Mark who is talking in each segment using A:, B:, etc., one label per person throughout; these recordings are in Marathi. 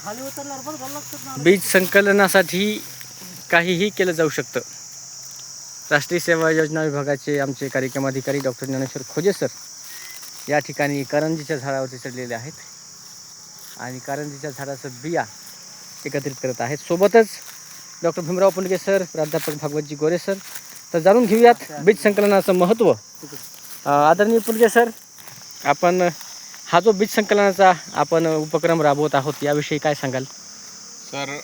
A: बीज संकलनासाठी काहीही केलं जाऊ शकतं. राष्ट्रीय सेवा योजना विभागाचे आमचे कार्यक्रम अधिकारी डॉक्टर ज्ञानेश्वर खोजे सर या ठिकाणी करंजीच्या झाडावरती चढलेले आहेत आणि करंजीच्या झाडाचं बिया एकत्रित करत आहेत. सोबतच डॉक्टर भीमराव पुंडगे सर, प्राध्यापक भागवतजी गोरे सर. तर जाणून घेऊयात बीज संकलनाचं महत्त्व. आदरणीय पुंडगे सर, आपण हा जो बीज संकलनाचा आपण उपक्रम राबवत आहोत याविषयी काय सांगाल?
B: सर,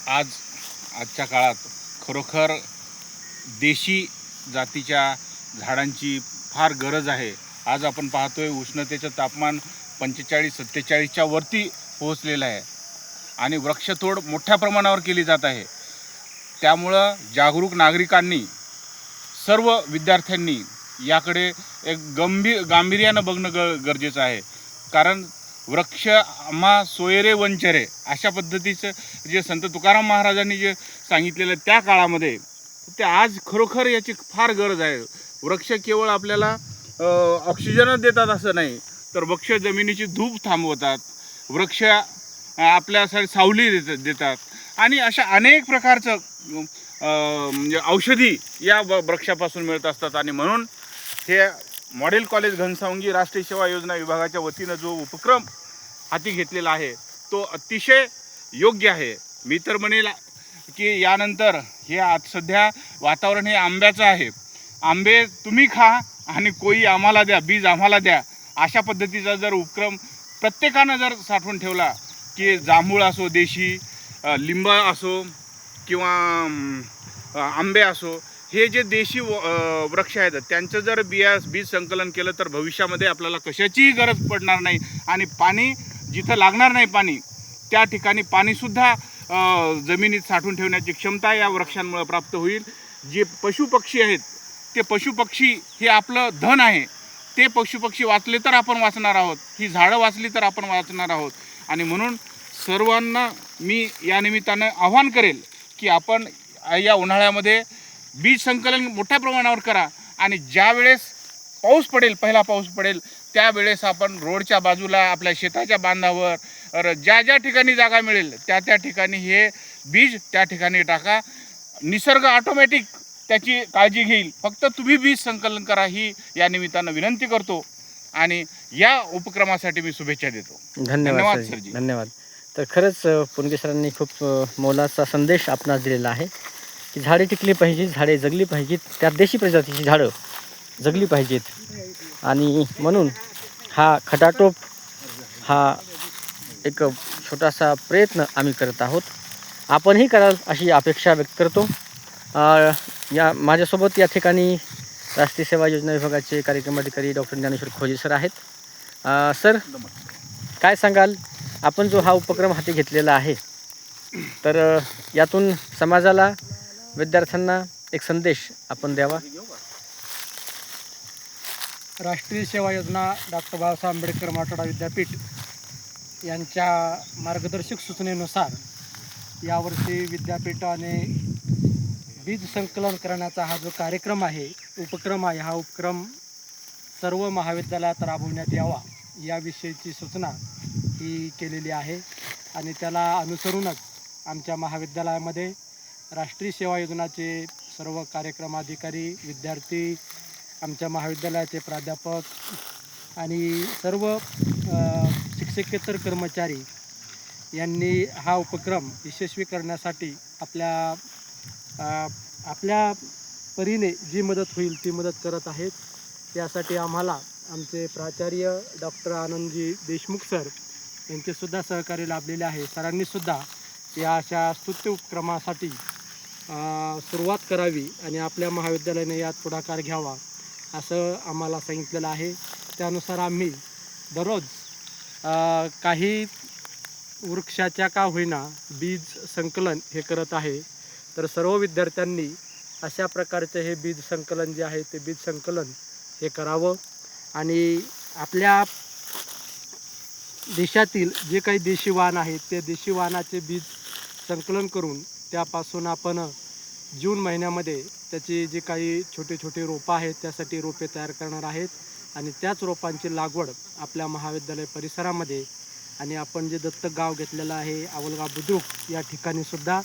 B: आजच्या काळात खरोखर देशी जातीच्या झाडांची फार गरज आहे. आज आपण पाहतोय उष्णतेचं तापमान 45-47च्या वरती पोहोचलेलं आहे आणि वृक्षतोड मोठ्या प्रमाणावर केली जात आहे. त्यामुळं जागरूक नागरिकांनी, सर्व विद्यार्थ्यांनी याकडे एक गांभीर्यानं बघणं गरजेचं आहे. कारण वृक्ष आम्हा सोयरे वंचरे अशा पद्धतीचं जे संत तुकाराम महाराजांनी जे सांगितलेलं त्या काळामध्ये ते आज खरोखर याची फार गरज आहे. वृक्ष केवळ आपल्याला ऑक्सिजनच देतात असं नाही, तर वृक्ष जमिनीची धूप थांबवतात, वृक्ष आपल्यासाठी सावली देतात आणि अशा अनेक प्रकारचं म्हणजे औषधी या वृक्षापासून मिळत असतात. आणि म्हणून हे मॉडेल कॉलेज घनसावंगी राष्ट्रीय सेवा योजना विभागाच्या वतीनं जो उपक्रम हाती घेतलेला आहे तो अतिशय योग्य आहे. मी तर म्हणेल की यानंतर हे आज सध्या वातावरण हे आंब्याचं आहे. आंबे तुम्ही खा आणि कोई आम्हाला द्या, बीज आम्हाला द्या, अशा पद्धतीचा जर उपक्रम प्रत्येकानं जर साठवून ठेवला की जांभूळ असो, देशी लिंब असो किंवा आंबे असो, हे जे देशी वृक्ष आहेत त्यांचं जर बीज संकलन केलं तर भविष्यामध्ये आपल्याला कशाचीही गरज पडणार नाही आणि पाणी जिथं लागणार नाही पाणी त्या ठिकाणी पाणीसुद्धा जमिनीत साठवून ठेवण्याची क्षमता या वृक्षांमुळे प्राप्त होईल. जे पशुपक्षी आहेत ते पशुपक्षी हे आपलं धन आहे. ते पशुपक्षी वाचले तर आपण वाचणार आहोत, ही झाडं वाचली तर आपण वाचणार आहोत. आणि म्हणून सर्वांना मी या निमित्तानं आव्हान करेल की आपण या उन्हाळ्यामध्ये बीज संकलन मोठ्या प्रमाणावर करा आणि ज्या वेळेस पाऊस पडेल, पहिला पाऊस पडेल त्यावेळेस आपण रोडच्या बाजूला, आपल्या शेताच्या बांधावर, ज्या ठिकाणी जागा मिळेल त्या ठिकाणी हे बीज त्या ठिकाणी टाका. निसर्ग ऑटोमॅटिक त्याची काळजी घेईल. फक्त तुम्ही बीज संकलन करा ही या निमित्तानं विनंती करतो आणि या उपक्रमासाठी मी शुभेच्छा देतो.
A: धन्यवाद सरजी. धन्यवाद. तर खरंच पुंडगे सरांनी खूप मोलाचा संदेश आपणास दिलेला आहे की झाडे टिकली पाहिजेत, झाडे जगली पाहिजेत, त्या देशी प्रजातीची झाडं जगली पाहिजेत. आणि म्हणून हा खटाटोप हा एक छोटासा प्रयत्न आम्ही करत आहोत. आपणही कराल अशी अपेक्षा व्यक्त करतो. या माझ्यासोबत या ठिकाणी राष्ट्रीय सेवा योजना विभागाचे कार्यक्रम अधिकारी डॉक्टर ज्ञानेश्वर खोजे सर आहेत. सर, काय सांगाल? आपण जो हा उपक्रम हाती घेतलेला आहे तर यातून समाजाला, विद्यार्थ्यांना एक संदेश आपण द्यावा.
C: राष्ट्रीय सेवा योजना डॉक्टर बाबासाहेब आंबेडकर मराठवाडा विद्यापीठ यांच्या मार्गदर्शक सूचनेनुसार यावर्षी विद्यापीठाने बीज संकलन करण्याचा हा जो कार्यक्रम आहे, उपक्रम आहे, हा उपक्रम सर्व महाविद्यालयात राबवण्यात यावा याविषयीची सूचना ही केलेली आहे. आणि त्याला अनुसरूनच आमच्या महाविद्यालयामध्ये राष्ट्रीय सेवा योजनाचे सर्व कार्यक्रम अधिकारी, विद्यार्थी, आमच्या महाविद्यालयाचे प्राध्यापक आणि सर्व शिक्षकेतर कर्मचारी यांनी हा उपक्रम यशस्वी करण्यासाठी आपल्या परीने जी मदत होईल ती मदत करत आहेत. त्यासाठी आम्हाला आमचे प्राचार्य डॉक्टर आनंदजी देशमुख सर यांचेसुद्धा सहकार्य लाभलेले आहे. सरांनीसुद्धा या अशा स्तुत्य उपक्रमासाठी सुरुवात करावी आणि आपल्या महाविद्यालयाने यात पुढाकार घ्यावा असं आम्हाला सांगितलेलं आहे. त्यानुसार आम्ही दररोज काही वृक्षाच्या का होईना बीज संकलन हे करत आहे. तर सर्व विद्यार्थ्यांनी अशा प्रकारचे हे बीज संकलन जे आहे ते बीज संकलन हे करावं आणि आपल्या देशातील जे काही देशी वाण आहेत ते देशी वाणाचे बीज संकलन करून त्यापासून आपण जून महिन्यामध्ये त्याची जी काही छोटे छोटे रोपं आहेत त्यासाठी रोपे तयार करणार आहेत आणि त्याच रोपांची लागवड आपल्या महाविद्यालय परिसरामध्ये आणि आपण जे दत्तक गाव घेतलेलं आहे आवलगाव बुद्रुक या ठिकाणी सुद्धा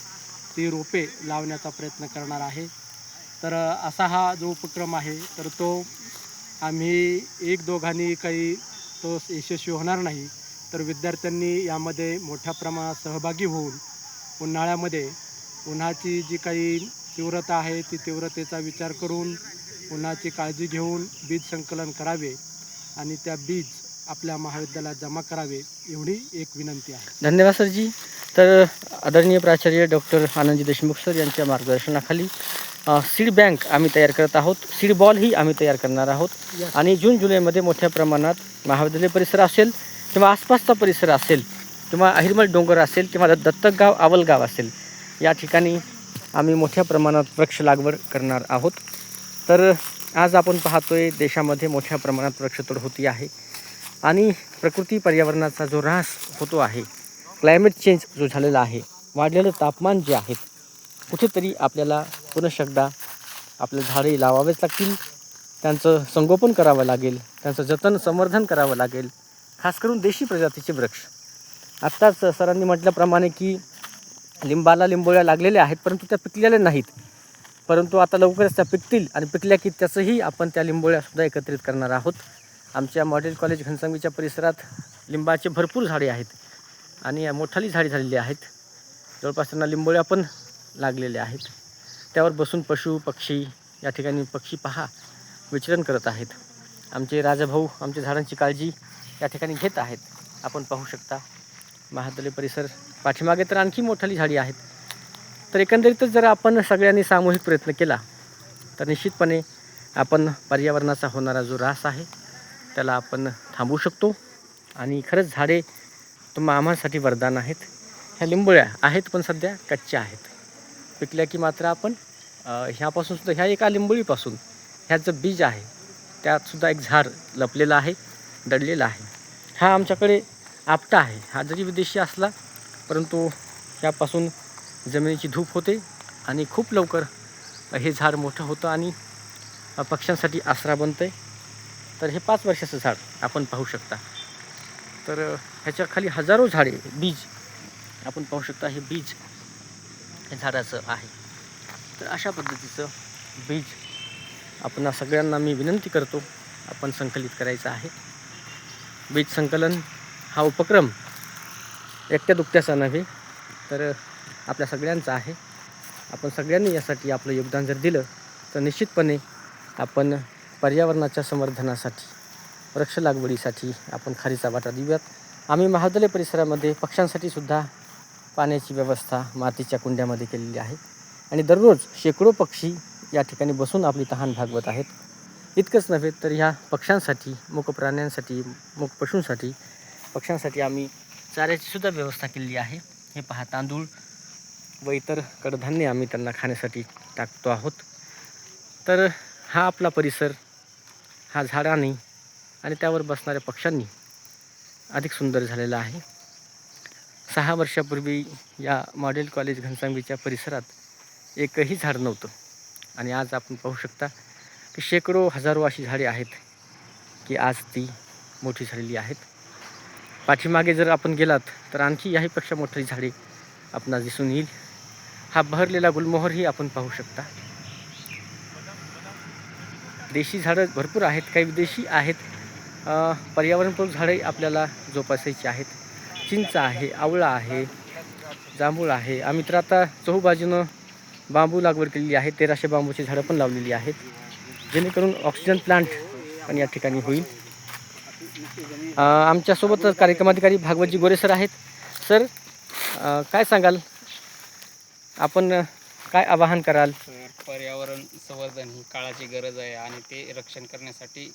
C: ती रोपे लावण्याचा प्रयत्न करणार आहे. तर असा हा जो उपक्रम आहे तर तो आम्ही एक दोघांनी काही तो यशस्वी होणार नाही, तर विद्यार्थ्यांनी यामध्ये मोठ्या प्रमाणात सहभागी होऊन उन्हाळ्यामध्ये उन्हाची जी काही तीव्रता आहे ती तीव्रतेचा विचार करून उन्हाची काळजी घेऊन बीज संकलन करावे आणि त्या बीज आपल्या महाविद्यालयात जमा करावे एवढी एक विनंती आहे.
A: धन्यवाद सरजी. तर आदरणीय प्राचार्य डॉक्टर आनंदजी देशमुख सर यांच्या मार्गदर्शनाखाली सीड बँक आम्ही तयार करत आहोत. सीड बॉलही आम्ही तयार करणार आहोत. आणि जून जुलैमध्ये मोठ्या प्रमाणात महाविद्यालय परिसर असेल किंवा आसपासचा परिसर असेल किंवा अहिरमल डोंगर असेल किंवा दत्तक गाव आवलगाव असेल, या ठिकाणी आम्ही मोठ्या प्रमाणात वृक्ष लागवड करणार आहोत. तर आज आपण पाहतोय देशामध्ये मोठ्या प्रमाणात वृक्षतोड होती आहे आणि प्रकृती पर्यावरणाचा जो ऱ्हास होतो आहे, क्लायमेट चेंज जो झालेला आहे, वाढलेलं तापमान जे आहेत, कुठेतरी आपल्याला पुनः एकदा आपल्या झाडे लावावेच लागतील, त्यांचं संगोपन करावं लागेल, त्यांचं जतन संवर्धन करावं लागेल, खास करून देशी प्रजातीचे वृक्ष. आत्ताच सरांनी म्हटल्याप्रमाणे की लिंबाला लिंबोळ्या लागलेल्या आहेत परंतु त्या पिकलेल्या नाहीत, परंतु आता लवकरच त्या पिकतील आणि पिकल्या की त्याचंही आपण त्या लिंबोळ्यासुद्धा एकत्रित करणार आहोत. आमच्या मॉडेल कॉलेज घनसावंगीच्या परिसरात लिंबाचे भरपूर झाडे आहेत आणि मोठाली झाडे झालेली आहेत. जवळपास त्यांना लिंबोळ्या पण लागलेल्या आहेत. त्यावर बसून पशु पक्षी या ठिकाणी पक्षी पहा विचरण करत आहेत. आमचे राजाभाऊ आमच्या झाडांची काळजी या ठिकाणी घेत आहेत. आपण पाहू शकता महाविद्यालय परिसर पाठीमागे तर आणखी मोठाली झाडी आहेत. तर एकंदरीतच जर आपण सगळ्यांनी सामूहिक प्रयत्न केला तर निश्चितपणे आपण पर्यावरणाचा होणारा जो ऱ्हास आहे त्याला आपण थांबवू शकतो. आणि खरंच झाडे आम्हासाठी वरदान आहेत. ह्या लिंबोळ्या आहेत पण सध्या कच्च्या आहेत. पिकल्या की मात्र आपण ह्यापासून सुद्धा ह्या एका लिंबोळीपासून ह्याचं बीज आहे त्यातसुद्धा एक झाड लपलेलं आहे, दडलेलं आहे. हा आमच्याकडे आपटा आहे. हा जरी विदेशी असला परंतु ह्यापासून जमिनीची धूप होते आणि खूप लवकर हे झाड मोठं होतं आणि पक्ष्यांसाठी आसरा बनतं आहे. तर हे 5 वर्षाचं झाड आपण पाहू शकता. तर ह्याच्या खाली हजारो झाडे बीज आपण पाहू शकता. हे बीज हे झाडाचं आहे. तर अशा पद्धतीचं बीज आपण सगळ्यांना मी विनंती करतो आपण संकलित करायचं आहे. बीज संकलन हा उपक्रम एकट्या दुकट्याचा नव्हे तर आपल्या सगळ्यांचा आहे. आपण सगळ्यांनी यासाठी आपलं योगदान जर दिलं तर निश्चितपणे आपण पर्यावरणाच्या संवर्धनासाठी वृक्ष लागवडीसाठी आपण खारीचा वाटा देऊयात. आम्ही महाविद्यालय परिसरामध्ये पक्ष्यांसाठी सुद्धा पाण्याची व्यवस्था मातीच्या कुंड्यामध्ये केलेली आहे आणि दररोज शेकडो पक्षी या ठिकाणी बसून आपली तहान भागवत आहेत. इतकंच नव्हे तर ह्या पक्ष्यांसाठी, मूक प्राण्यांसाठी, मूक पशूंसाठी, पक्ष्यांसाठी आम्ही चाऱ्याची सुद्धा व्यवस्था केलेली आहे. हे पहा, तांदूळ व इतर कडधान्य आम्ही त्यांना खाण्यासाठी टाकतो आहोत. तर हा आपला परिसर हा झाडांनी आणि त्यावर बसणाऱ्या पक्ष्यांनी अधिक सुंदर झालेला आहे. 6 वर्षापूर्वी या मॉडेल कॉलेज घनसावंगीच्या परिसरात एकही झाड नव्हतं आणि आज आपण पाहू शकता की शेकडो हजारो अशी झाडे आहेत की आज ती मोठी झालेली आहेत. पाठीमागे जर आपण गेलात तर आणखी याहीपेक्षा मोठी झाडे आपणास दिसून येईल. हा बहरलेला गुलमोहरही आपण पाहू शकता. देशी झाडं भरपूर आहेत, काही विदेशी आहेत. पर्यावरणपूरक झाडे आपल्याला जोपासायची आहेत. चिंच आहे, आवळा आहे, जांभूळ आहे. आम्ही तर आता चहूबाजूनं बांबू लागवड केलेली आहे. 1300 बांबूची झाडं पण लावलेली आहेत जेणेकरून ऑक्सिजन प्लांट पण या ठिकाणी होईल. आमच्यासोबत कार्यक्रमाधिकारी भागवतजी गोरे सर आहेत. सर काय सांगाल, आपण काय आवाहन कराल?
D: पर्यावरण संवर्धन ही काळाची गरज आहे आणि ते रक्षण करण्यासाठी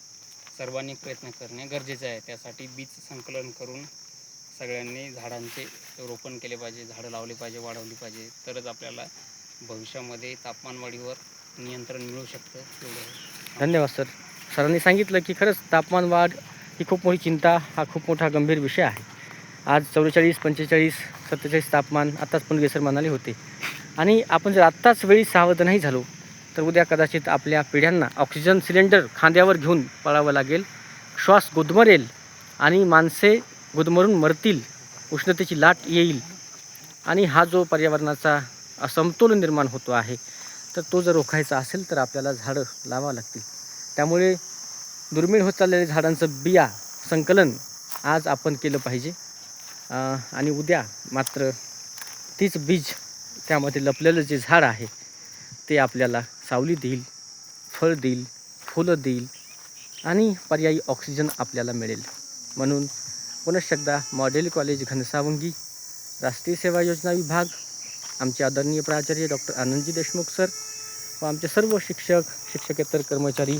D: सर्वांनी प्रयत्न करणे गरजेचे आहे. त्यासाठी बीज संकलन करून सगळ्यांनी झाडांचे रोपण केले पाहिजे, झाडं लावली पाहिजे, वाढवली पाहिजे. तरच आपल्याला भविष्यामध्ये तापमानवाढीवर नियंत्रण मिळू शकतं. एवढं.
A: धन्यवाद सर. सरांनी सांगितलं की खरंच तापमान वाढ ही खूप मोठी चिंता, हा खूप मोठा गंभीर विषय आहे. आज 44, 45, 47 तापमान आत्ताच पुणगे सर म्हणाले होते. आणि आपण जर आत्ताच वेळी सावध नाही झालो तर उद्या कदाचित आपल्या पिढ्यांना ऑक्सिजन सिलेंडर खांद्यावर घेऊन पळावं लागेल, श्वास गुदमरेल आणि माणसे गुदमरून मरतील, उष्णतेची लाट येईल आणि हा जो पर्यावरणाचा असमतोल निर्माण होतो आहे तर तो जर रोखायचा असेल तर आपल्याला झाडं लावावं लागतील. त्यामुळे दुर्मिळ होत चाललेल्या झाडांचं बिया संकलन आज आपण केलं पाहिजे आणि उद्या मात्र तीच बीज त्यामध्ये लपलेलं जे झाड आहे ते आपल्याला सावली देईल, फळ देईल, फुलं देईल आणि पर्यायी ऑक्सिजन आपल्याला मिळेल. म्हणून पुनश्च एकदा मॉडेल कॉलेज घनसावंगी, राष्ट्रीय सेवा योजना विभाग, आमचे आदरणीय प्राचार्य डॉक्टर आनंदजी देशमुख सर व आमचे सर्व शिक्षक, शिक्षकेतर कर्मचारी,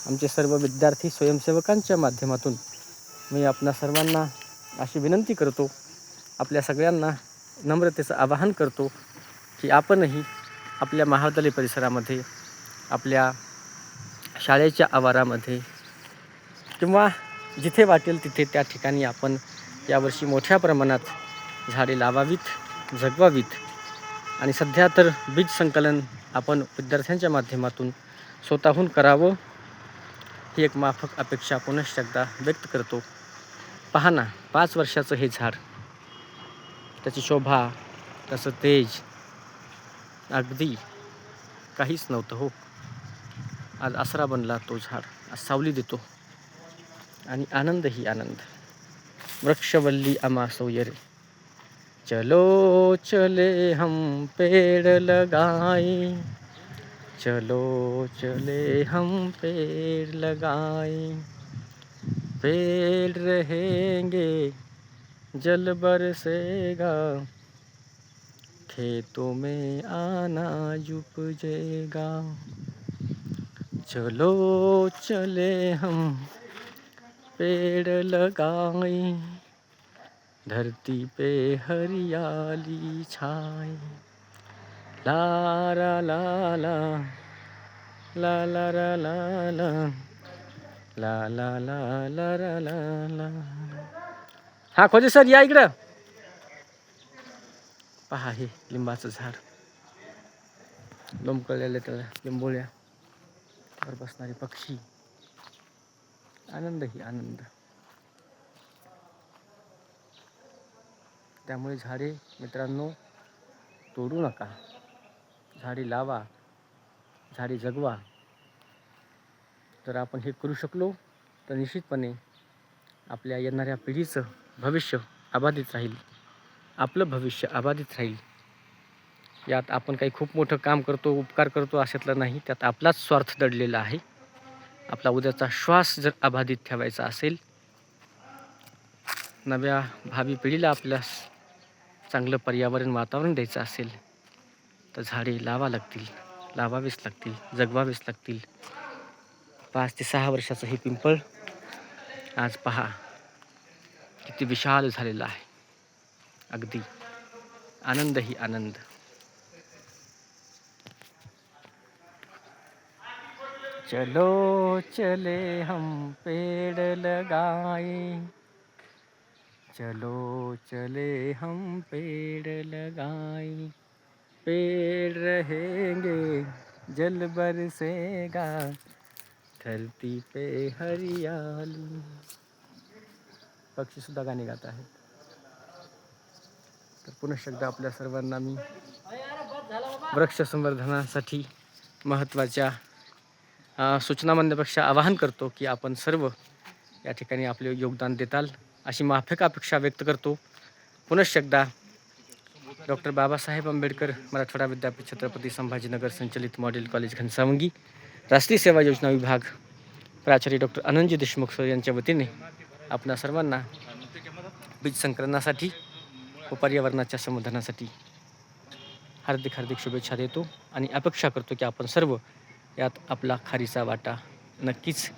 A: आमचे सर्व विद्यार्थी स्वयंसेवकांच्या माध्यमातून मी आपणा सर्वांना अशी विनंती करतो, आपल्या सगळ्यांना नम्रतेचं आवाहन करतो की आपणही आपल्या महाविद्यालय परिसरामध्ये, आपल्या शाळेच्या आवारामध्ये किंवा जिथे वाटेल तिथे त्या ठिकाणी आपण यावर्षी मोठ्या प्रमाणात झाडे लावावीत, जगवावीत आणि सध्या तर बीज संकलन आपण विद्यार्थ्यांच्या माध्यमातून स्वतःहून करावं ही एक माफक अपेक्षा पुनश्च एकदा व्यक्त करतो. पहा ना, 5 वर्षाचं हे झाड, त्याची शोभा, त्याचं तेज अगदी काहीच नव्हतं हो. आज आसरा बनला तो झाड, आज सावली देतो आणि आनंद ही आनंद. वृक्षवल्ली अमा सोयरे, चलो चले हम पेड़ लगाए, चलो चले हम पेड़ लगाए, पेड़ रहेंगे जल बरसेगा, खेतों में अनाज उपजेगा, चलो चले हम पेड़ लगाए, धरती पे हरियाली छाए, ला ला ला ला ला ला ला ला ला ला ला ला ला ला ला ला. हा खोजे सर या इकडं. पहा हे लिंबाचं झाड, लोंबकळलेल्या त्याला लिंबोळ्या, वर बसणारे पक्षी, आनंद ही आनंद. त्यामुळे झाडे मित्रांनो तोडू नका, झाडे लावा, झाडे जगवा. जर आपण हे करू शकलो तर निश्चितपणे आपल्या येणाऱ्या पिढीचं भविष्य अबाधित राहील, आपलं भविष्य अबाधित राहील. यात आपण काही खूप मोठं काम करतो, उपकार करतो अशातलं नाही, त्यात आपलाच स्वार्थ दडलेला आहे. आपला उद्याचा श्वास जर अबाधित ठेवायचा असेल, नव्या भावी पिढीला आपल्या चांगलं पर्यावरण वातावरण द्यायचं असेल तर झाडे लावावीच लागतील, जगवावीच लागतील. 5 ते 6 वर्षाचं हे पिंपळ आज पहा किती विशाल झालेलं आहे. अगदी आनंद ही आनंद. चलो चले हम पेड़ लगाए, चलो चले हम पेड़ लगाए, पेड़ रहेंगे जल बरसेगा, धरती पे हरियाली. पक्षी सुद्धा गाणे गात आहेत. तर पुनश्च एकदा आपल्या सर्वांना मी वृक्ष संवर्धनासाठी महत्त्वाच्या सूचना म्हणण्यापेक्षा आवाहन करतो की आपण सर्व या ठिकाणी आपले योगदान देताल अशी माफक अपेक्षा व्यक्त करतो. पुनश्च एकदा डॉक्टर बाबासाहेब आंबेडकर मराठवाडा विद्यापीठ छत्रपती संभाजीनगर संचलित मॉडेल कॉलेज घनसावंगी, राष्ट्रीय सेवा योजना विभाग, प्राचार्य डॉक्टर आनंदजी देशमुख सर यांच्या वतीने आपणा सर्वांना बीज संकलनासाठी व पर्यावरणाच्या संवर्धनासाठी हार्दिक शुभेच्छा देतो आणि अपेक्षा करतो की आपण सर्व यात आपला खारीचा वाटा नक्कीच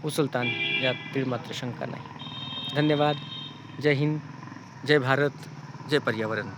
A: उचलतान, यात तीळ मात्र शंका नाही. धन्यवाद. जय हिंद, जय भारत, जय पर्यावरण.